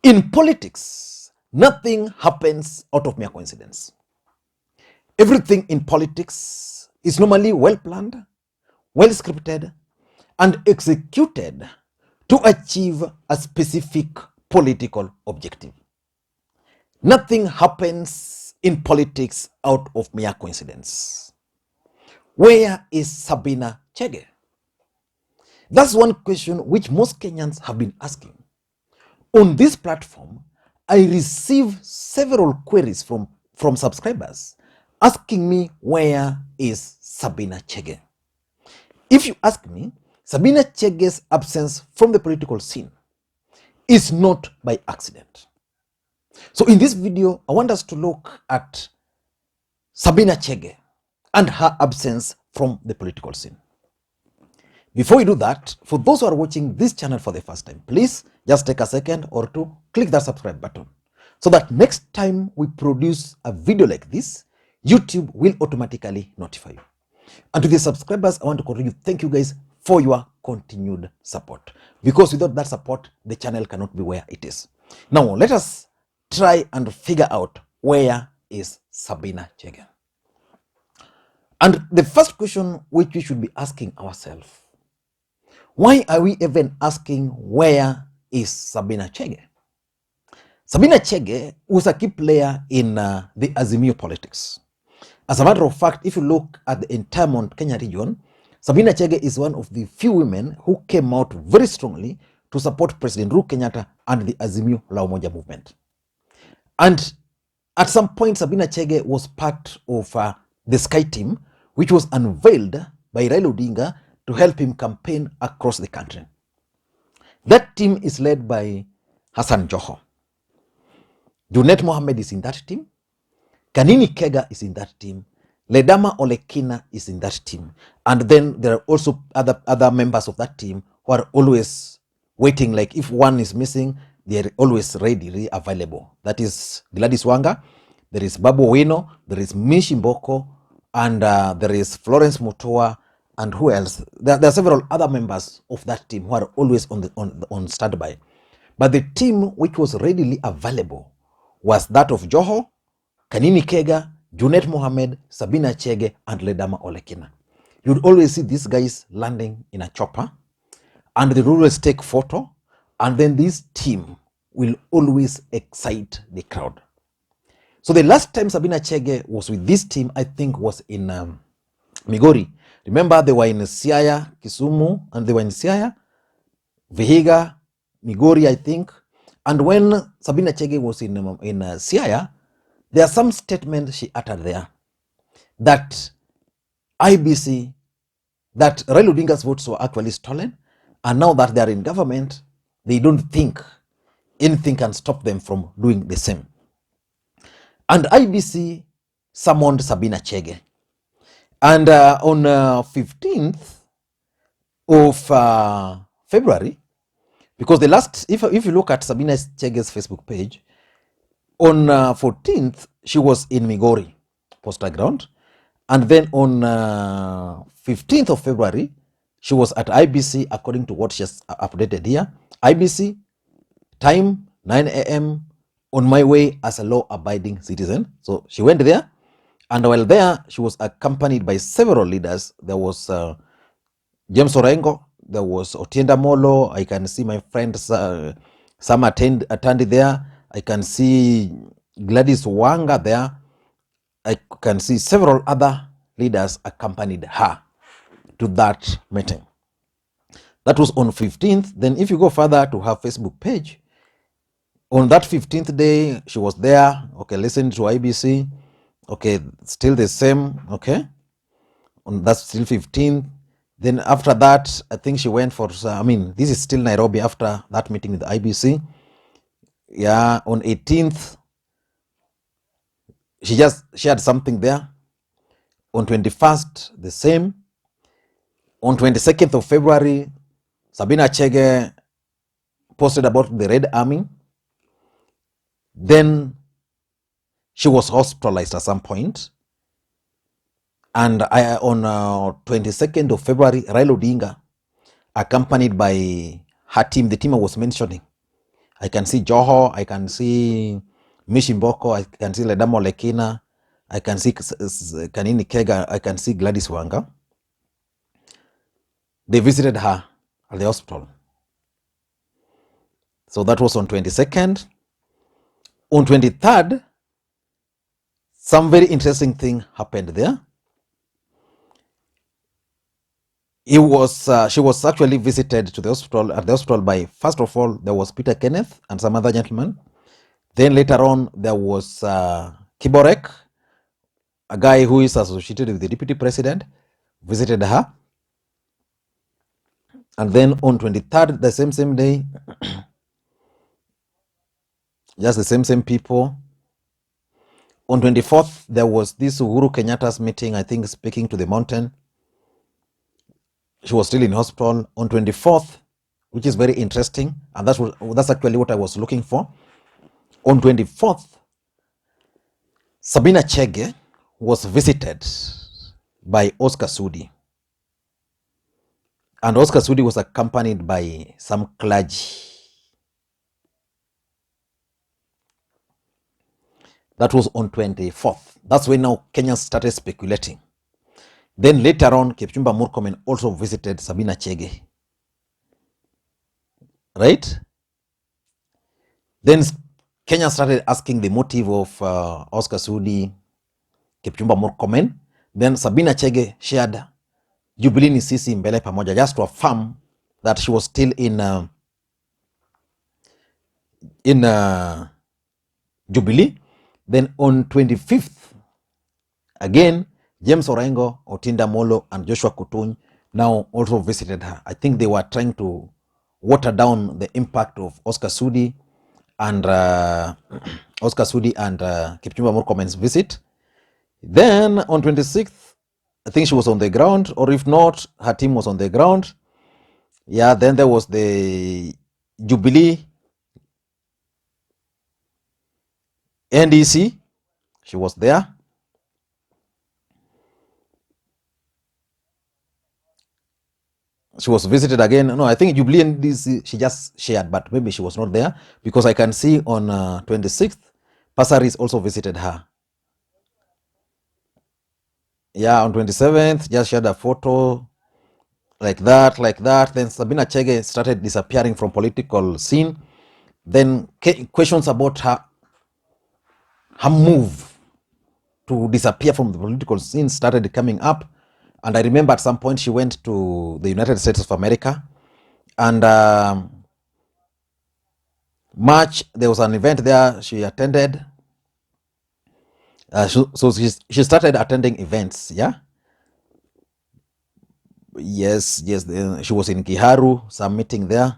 In politics, nothing happens out of mere coincidence. Everything in politics is normally well planned, well scripted, and executed to achieve a specific political objective. Nothing happens in politics out of mere coincidence. Where is Sabina Chege? That's one question which most Kenyans have been asking. On this platform, I receive several queries from subscribers asking me, where is Sabina Chege? If you ask me, Sabina Chege's absence from the political scene is not by accident. So in this video, I want us to look at Sabina Chege and her absence from the political scene. Before we do that, for those who are watching this channel for the first time, please just take a second or two, click that subscribe button, so that next time we produce a video like this, YouTube will automatically notify you. And to the subscribers, I want to continue. Thank you guys for your continued support. Because without that support, the channel cannot be where it is. Now, let us try and figure out, where is Sabina Chege? And the first question which we should be asking ourselves, why are we even asking, where is Sabina Chege? Sabina Chege was a key player in the Azimio politics. As a matter of fact, if you look at the entire Mount Kenya region, Sabina Chege is one of the few women who came out very strongly to support President Uhuru Kenyatta and the Azimio la Umoja movement. And at some point, Sabina Chege was part of the Sky team, which was unveiled by Raila Odinga to help him campaign across the country. That team is led by Hassan Joho. Junet Mohammed is in that team. Kanini Kega is in that team. Ledama Olekina is in that team. And then there are also other members of that team who are always waiting, like if one is missing, they are always readily available. That is Gladys Wanga, there is Babu Owino, there is Mishi Mboko, and there is Florence Mutua, and who else? There are several other members of that team who are always on standby. But the team which was readily available was that of Joho, Kanini Kega, Junet Mohammed, Sabina Chege, and Ledama Olekina. You'd always see these guys landing in a chopper, and they always take photo, and then this team will always excite the crowd. So the last time Sabina Chege was with this team, I think, was in Migori. Remember, they were in Siaya, Kisumu, and they were in Siaya, Vihiga, Migori, I think. And when Sabina Chege was in Siaya, there are some statements she uttered there that IBC, that Raila Odinga's votes were actually stolen, and now that they are in government, they don't think anything can stop them from doing the same. And IBC summoned Sabina Chege. And on 15th of February, because the last, if you look at Sabina Chege's Facebook page, on 14th, she was in Migori, poster ground. And then on 15th of February, she was at IBC, according to what she has updated here. IBC, time 9 a.m., on my way as a law-abiding citizen. So she went there. And while there, she was accompanied by several leaders. There was James Orengo, there was Otienda Molo. I can see my friend Sam attended there. I can see Gladys Wanga there. I can see several other leaders accompanied her to that meeting. That was on 15th. Then if you go further to her Facebook page, on that 15th day, she was there, okay, listening to IBC. Okay, still the same, okay? On that's still 15th. Then after that, I think she went for, this is still Nairobi after that meeting with the IBC. Yeah, on 18th, she just shared something there. On 21st, the same. On 22nd of February, Sabina Chege posted about the Red Army. Then she was hospitalized at some point. And on 22nd of February, Raila Odinga, accompanied by her team, the team I was mentioning, I can see Joho, I can see Mishimboko, I can see Ledamo Lekina, I can see Kanini Kega, I can see Gladys Wanga. They visited her at the hospital. So that was on 22nd. On 23rd, some very interesting thing happened there. She was actually visited to the hospital at the hospital by, first of all, there was Peter Kenneth and some other gentlemen. Then later on, there was Kiborek, a guy who is associated with the deputy president, visited her. And then on 23rd, the same day, just the same people. On 24th, there was this Uhuru Kenyatta's meeting, I think, speaking to the mountain. She was still in hospital. On 24th, which is very interesting, and that's actually what I was looking for. On 24th, Sabina Chege was visited by Oscar Sudi. And Oscar Sudi was accompanied by some clergy. That was on 24th. That's when now Kenyans started speculating. Then later on, Kipchumba Murkomen also visited Sabina Chege. Right? Then Kenya started asking the motive of Oscar Sudi, Kipchumba Murkomen. Then Sabina Chege shared Jubilee ni Sisi mbele pamoja, just to affirm that she was still in Jubilee. Then on 25th, again, James Orengo, Otinda Molo, and Joshua Kutuny now also visited her. I think they were trying to water down the impact of Oscar Sudi and Kipchumba Murkomen's visit. Then on 26th, I think she was on the ground, or if not, her team was on the ground. Yeah, then there was the Jubilee NDC. She was there. She was visited again. No, I think Jubilee NDC, she just shared, but maybe she was not there, because I can see on 26th, Passaris also visited her. Yeah, on 27th, just shared a photo like that. Then Sabina Chege started disappearing from political scene. Then questions about her move to disappear from the political scene started coming up. And I remember at some point she went to the United States of America. And March, there was an event there she attended. So she started attending events, yeah? Yes, she was in Kiharu, some meeting there.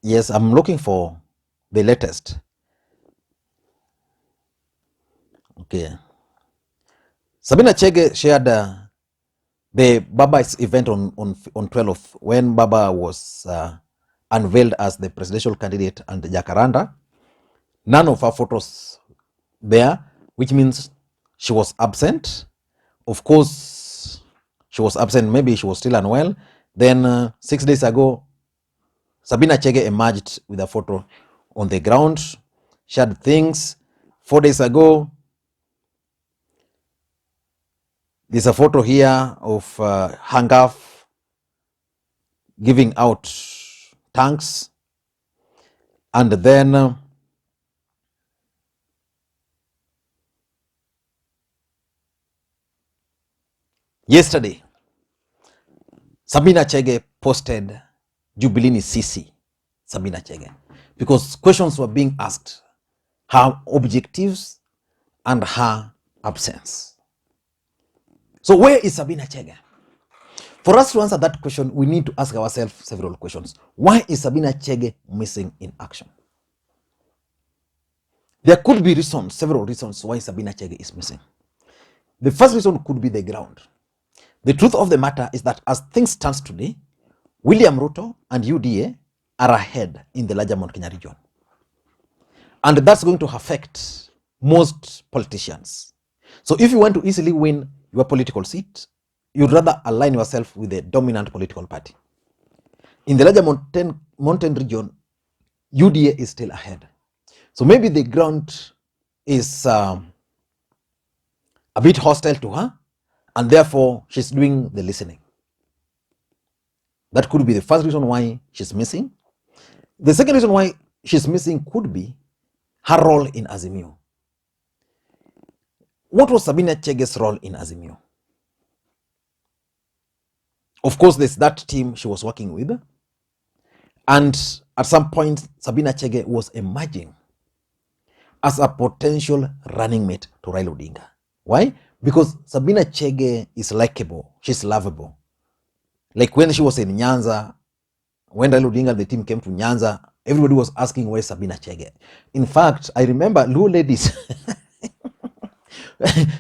Yes, I'm looking for the latest. Okay. Sabina Chege shared the Baba's event on 12th, when Baba was unveiled as the presidential candidate and Jacaranda. None of her photos there, which means she was absent. Of course, she was absent. Maybe she was still unwell. Then 6 days ago, Sabina Chege emerged with a photo on the ground, shared things. 4 days ago, there's a photo here of Hangaf giving out tanks. And then yesterday, Sabina Chege posted Jubilee ni Sisi, Sabina Chege, because questions were being asked, her objectives and her absence. So where is Sabina Chege? For us to answer that question, we need to ask ourselves several questions. Why is Sabina Chege missing in action? There could be reasons, several reasons why Sabina Chege is missing. The first reason could be the ground. The truth of the matter is that as things stand today, William Ruto and UDA are ahead in the larger Mount Kenya region. And that's going to affect most politicians. So if you want to easily win your political seat, you'd rather align yourself with the dominant political party. In the larger mountain region, UDA is still ahead. So maybe the ground is a bit hostile to her, and therefore she's doing the listening. That could be the first reason why she's missing. The second reason why she's missing could be her role in Azimio. What was Sabina Chege's role in Azimio? Of course, there's that team she was working with. And at some point, Sabina Chege was emerging as a potential running mate to Raila Odinga. Why? Because Sabina Chege is likable. She's lovable. Like when she was in Nyanza, when Raila Odinga and the team came to Nyanza, everybody was asking where's Sabina Chege. In fact, I remember Luo ladies.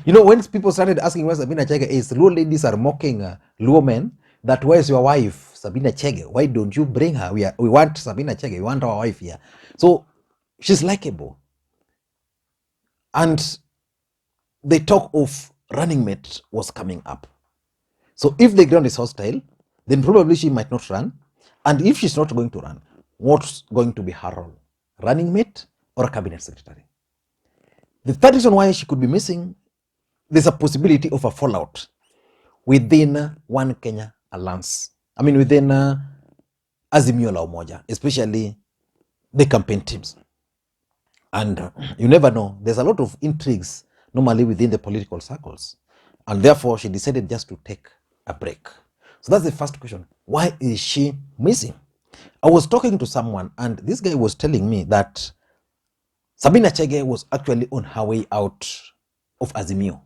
You know, when people started asking where Sabina Chege is, Luo ladies are mocking Luo men that where's your wife, Sabina Chege? Why don't you bring her? We want Sabina Chege. We want our wife here. So she's likable. And the talk of running mate was coming up. So if the ground is hostile, then probably she might not run. And if she's not going to run, what's going to be her role? Running mate or a cabinet secretary? The third reason why she could be missing, there's a possibility of a fallout within One Kenya Alliance. I mean, within Azimio la Umoja, especially the campaign teams. And you never know. There's a lot of intrigues normally within the political circles. And therefore, she decided just to take a break. So that's the first question. Why is she missing? I was talking to someone, and this guy was telling me that Sabina Chege was actually on her way out of Azimio.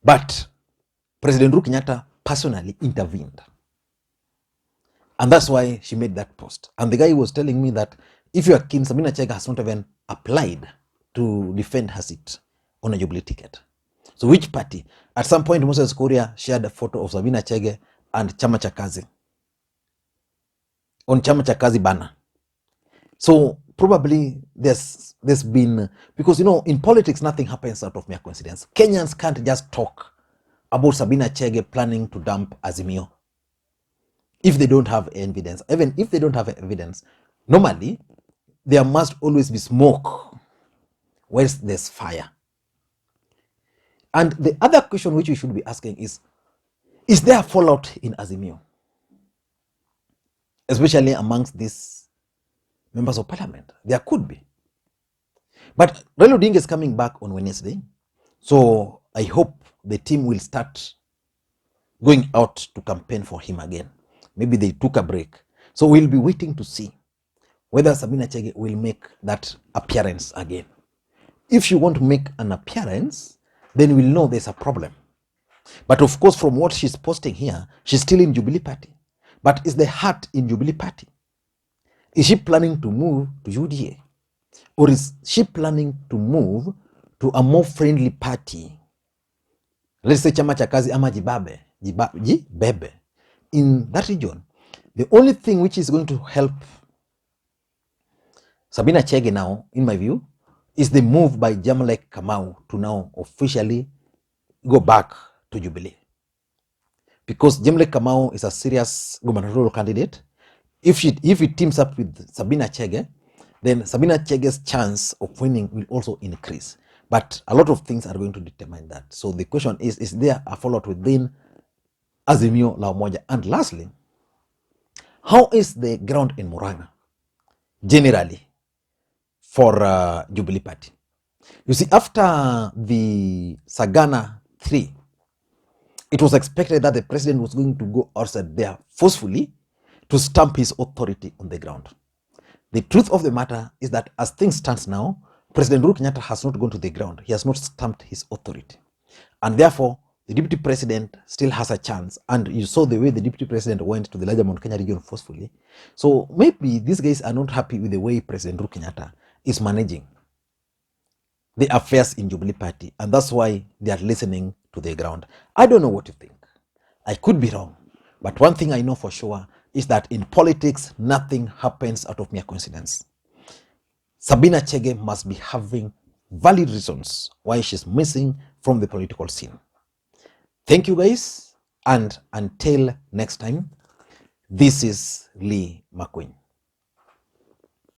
But President Uhuru Kenyatta personally intervened. And that's why she made that post. And the guy was telling me that if you are keen, Sabina Chege has not even applied to defend her seat on a Jubilee ticket. So which party? At some point, Moses Kuria shared a photo of Sabina Chege and Chama cha Kazi on Chama cha Kazi banner. So probably there's been, because you know, in politics, nothing happens out of mere coincidence. Kenyans can't just talk about Sabina Chege planning to dump Azimio if they don't have evidence. Even if they don't have evidence, normally there must always be smoke where there's fire. And the other question which we should be asking is there a fallout in Azimio? Especially amongst these members of parliament. There could be. But Raila Odinga is coming back on Wednesday. So I hope the team will start going out to campaign for him again. Maybe they took a break. So we'll be waiting to see whether Sabina Chege will make that appearance again. If she won't make an appearance, then we'll know there's a problem. But of course, from what she's posting here, she's still in Jubilee Party. But is the heart in Jubilee Party? Is she planning to move to UDA? Or is she planning to move to a more friendly party? Let's say Chama cha Kazi ama Jibebe. In that region, the only thing which is going to help Sabina Chege now, in my view, is the move by Jamlek Kamau to now officially go back to Jubilee. Because Jamlek Kamau is a serious gubernatorial candidate. If it teams up with Sabina Chege, then Sabina Chege's chance of winning will also increase. But a lot of things are going to determine that. So the question is there a fallout within Azimio la Umoja? And lastly, how is the ground in Murang'a generally for Jubilee Party? You see, after the Sagana 3, it was expected that the president was going to go outside there forcefully to stamp his authority on the ground. The truth of the matter is that as things stand now, President Uhuru Kenyatta has not gone to the ground. He has not stamped his authority. And therefore, the deputy president still has a chance. And you saw the way the deputy president went to the larger Mount Kenya region forcefully. So maybe these guys are not happy with the way President Uhuru Kenyatta is managing the affairs in Jubilee Party. And that's why they are listening to the ground. I don't know what you think. I could be wrong. But one thing I know for sure is that in politics, nothing happens out of mere coincidence. Sabina Chege must be having valid reasons why she's missing from the political scene. Thank you guys, and until next time, this is Lee Makwiny.